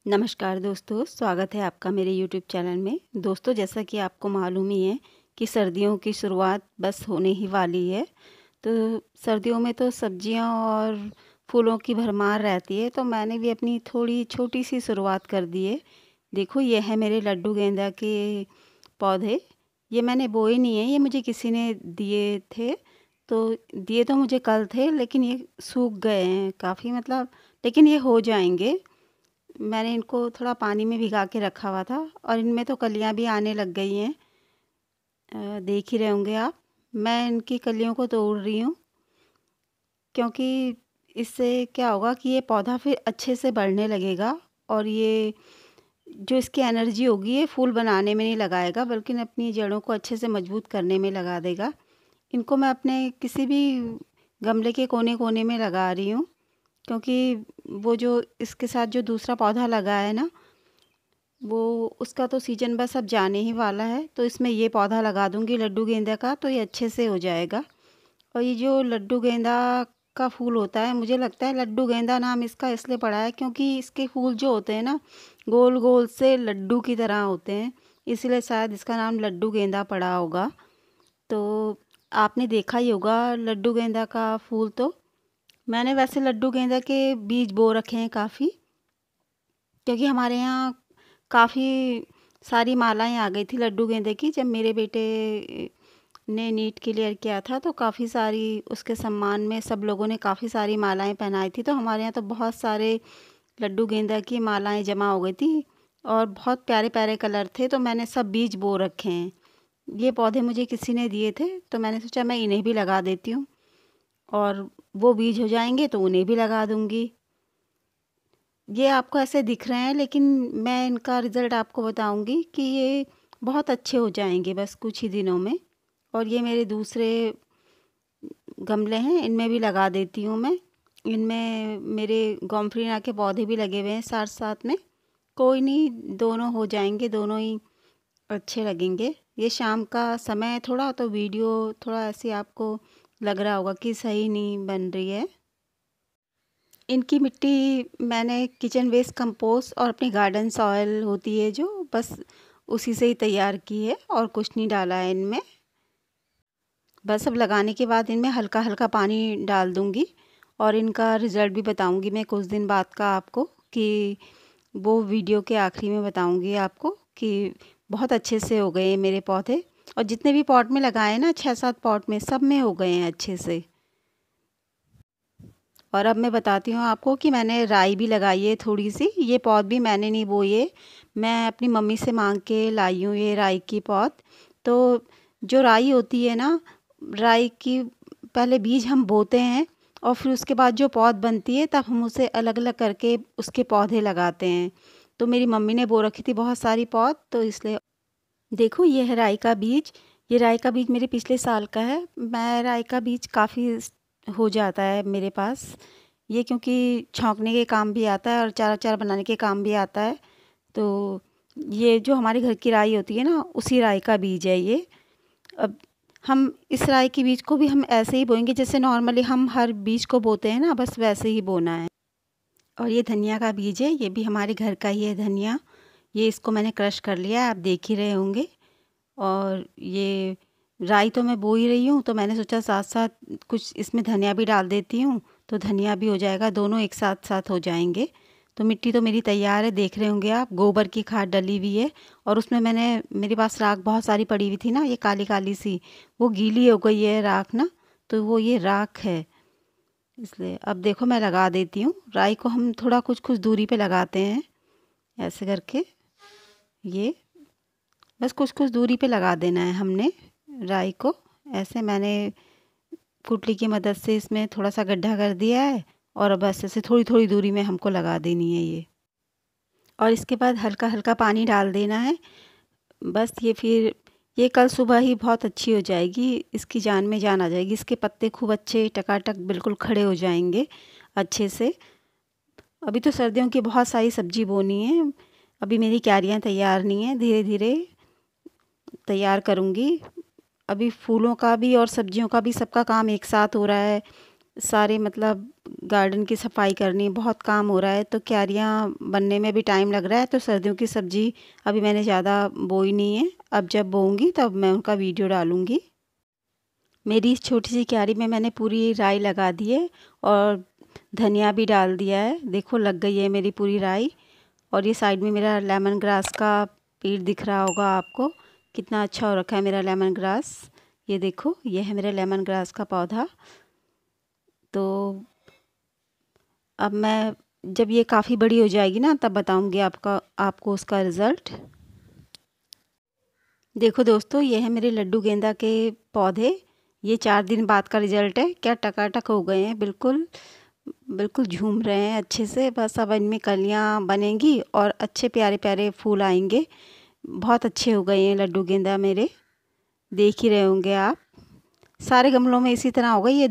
नमस्कार दोस्तों, स्वागत है आपका मेरे यूट्यूब चैनल में। दोस्तों, जैसा कि आपको मालूम ही है कि सर्दियों की शुरुआत बस होने ही वाली है। तो सर्दियों में तो सब्जियां और फूलों की भरमार रहती है, तो मैंने भी अपनी थोड़ी छोटी सी शुरुआत कर दी है। देखो, ये है मेरे लड्डू गेंदा के पौधे। ये मैंने बोए नहीं है, ये मुझे किसी ने दिए थे। तो दिए तो मुझे कल थे, लेकिन ये सूख गए हैं काफ़ी, मतलब लेकिन ये हो जाएंगे। मैंने इनको थोड़ा पानी में भिगा के रखा हुआ था और इनमें तो कलियां भी आने लग गई हैं। देख ही रहे होंगे आप। मैं इनकी कलियों को तोड़ रही हूँ, क्योंकि इससे क्या होगा कि ये पौधा फिर अच्छे से बढ़ने लगेगा। और ये जो इसकी एनर्जी होगी ये फूल बनाने में नहीं लगाएगा, बल्कि अपनी जड़ों को अच्छे से मजबूत करने में लगा देगा। इनको मैं अपने किसी भी गमले के कोने कोने में लगा रही हूँ, क्योंकि वो जो इसके साथ जो दूसरा पौधा लगा है ना, वो उसका तो सीजन बस अब जाने ही वाला है। तो इसमें ये पौधा लगा दूंगी लड्डू गेंदा का, तो ये अच्छे से हो जाएगा। और ये जो लड्डू गेंदा का फूल होता है, मुझे लगता है लड्डू गेंदा नाम इसका इसलिए पड़ा है क्योंकि इसके फूल जो होते हैं ना, गोल गोल से लड्डू की तरह होते हैं, इसलिए शायद इसका नाम लड्डू गेंदा पड़ा होगा। तो आपने देखा ही होगा लड्डू गेंदा का फूल। तो मैंने वैसे लड्डू गेंदा के बीज बो रखे हैं काफ़ी, क्योंकि हमारे यहाँ काफ़ी सारी मालाएं आ गई थी लड्डू गेंदे की। जब मेरे बेटे ने नीट क्लियर किया था, तो काफ़ी सारी उसके सम्मान में सब लोगों ने काफ़ी सारी मालाएं पहनाई थी। तो हमारे यहाँ तो बहुत सारे लड्डू गेंदा की मालाएं जमा हो गई थी और बहुत प्यारे प्यारे कलर थे। तो मैंने सब बीज बो रखे हैं। ये पौधे मुझे किसी ने दिए थे, तो मैंने सोचा मैं इन्हें भी लगा देती हूँ, और वो बीज हो जाएंगे तो उन्हें भी लगा दूँगी। ये आपको ऐसे दिख रहे हैं, लेकिन मैं इनका रिज़ल्ट आपको बताऊंगी कि ये बहुत अच्छे हो जाएंगे बस कुछ ही दिनों में। और ये मेरे दूसरे गमले हैं, इनमें भी लगा देती हूँ मैं। इनमें मेरे गोम्फरीना के पौधे भी लगे हुए हैं साथ साथ में। कोई नहीं, दोनों हो जाएंगे, दोनों ही अच्छे लगेंगे। ये शाम का समय है थोड़ा, तो वीडियो थोड़ा ऐसे आपको लग रहा होगा कि सही नहीं बन रही है। इनकी मिट्टी मैंने किचन वेस्ट कंपोस्ट और अपनी गार्डन सॉइल होती है जो, बस उसी से ही तैयार की है, और कुछ नहीं डाला है इनमें। बस अब लगाने के बाद इनमें हल्का हल्का पानी डाल दूँगी, और इनका रिज़ल्ट भी बताऊँगी मैं कुछ दिन बाद का आपको, कि वो वीडियो के आखिरी में बताऊँगी आपको कि बहुत अच्छे से हो गए मेरे पौधे। और जितने भी पॉट में लगाए ना, 6-7 पॉट में, सब में हो गए हैं अच्छे से। और अब मैं बताती हूँ आपको कि मैंने राई भी लगाई है थोड़ी सी। ये पौध भी मैंने नहीं बोई है, मैं अपनी मम्मी से मांग के लाई हूँ ये राई की पौध। तो जो राई होती है ना, राई की पहले बीज हम बोते हैं, और फिर उसके बाद जो पौध बनती है तब हम उसे अलग अलग करके उसके पौधे लगाते हैं। तो मेरी मम्मी ने बो रखी थी बहुत सारी पौध, तो इसलिए देखो ये है राई का बीज। ये राई का बीज मेरे पिछले साल का है। मैं राई का बीज काफ़ी हो जाता है मेरे पास ये, क्योंकि छौंकने के काम भी आता है और चारा चारा बनाने के काम भी आता है। तो ये जो हमारे घर की राई होती है ना, उसी राई का बीज है ये। अब हम इस राई के बीज को भी हम ऐसे ही बोएंगे जैसे नॉर्मली हम हर बीज को बोते हैं ना, बस वैसे ही बोना है। और ये धनिया का बीज है, ये भी हमारे घर का ही है धनिया। ये इसको मैंने क्रश कर लिया है, आप देख ही रहे होंगे। और ये राई तो मैं बो ही रही हूँ, तो मैंने सोचा साथ साथ कुछ इसमें धनिया भी डाल देती हूँ, तो धनिया भी हो जाएगा, दोनों एक साथ साथ हो जाएंगे। तो मिट्टी तो मेरी तैयार है, देख रहे होंगे आप, गोबर की खाद डली हुई है। और उसमें मेरे पास राख बहुत सारी पड़ी हुई थी ना, ये काली काली सी, वो गीली हो गई है राख ना, तो वो ये राख है। इसलिए अब देखो मैं लगा देती हूँ। राई को हम थोड़ा कुछ कुछ दूरी पे लगाते हैं, ऐसे करके। ये बस कुछ कुछ दूरी पे लगा देना है हमने राई को। ऐसे मैंने पुटली की मदद से इसमें थोड़ा सा गड्ढा कर दिया है, और बस ऐसे थोड़ी थोड़ी दूरी में हमको लगा देनी है ये। और इसके बाद हल्का हल्का पानी डाल देना है बस। ये फिर ये कल सुबह ही बहुत अच्छी हो जाएगी, इसकी जान में जान आ जाएगी। इसके पत्ते खूब अच्छे टकाटक बिल्कुल खड़े हो जाएंगे अच्छे से। अभी तो सर्दियों की बहुत सारी सब्जी बोनी है, अभी मेरी क्यारियाँ तैयार नहीं है, धीरे धीरे तैयार करूँगी। अभी फूलों का भी और सब्जियों का भी सबका काम एक साथ हो रहा है, सारे मतलब गार्डन की सफाई करनी, बहुत काम हो रहा है, तो क्यारियाँ बनने में भी टाइम लग रहा है। तो सर्दियों की सब्ज़ी अभी मैंने ज़्यादा बोई नहीं है, अब जब बोऊँगी तब मैं उनका वीडियो डालूँगी। मेरी इस छोटी सी क्यारी में मैंने पूरी राई लगा दी है और धनिया भी डाल दिया है। देखो लग गई है मेरी पूरी राई। और ये साइड में मेरा लेमन ग्रास का पेड़ दिख रहा होगा आपको, कितना अच्छा हो रखा है मेरा लेमन ग्रास। ये देखो, ये है मेरा लेमन ग्रास का पौधा। तो अब मैं जब ये काफ़ी बड़ी हो जाएगी ना, तब बताऊंगी आपको उसका रिज़ल्ट। देखो दोस्तों, ये है मेरे लड्डू गेंदा के पौधे। ये 4 दिन बाद का रिज़ल्ट है। क्या टकाटक हो गए हैं, बिल्कुल बिल्कुल झूम रहे हैं अच्छे से। बस अब इनमें कलियां बनेंगी और अच्छे प्यारे प्यारे फूल आएंगे। बहुत अच्छे हो गए हैं लड्डू गेंदा मेरे, देख ही रहे होंगे आप। सारे गमलों में इसी तरह हो गई ये।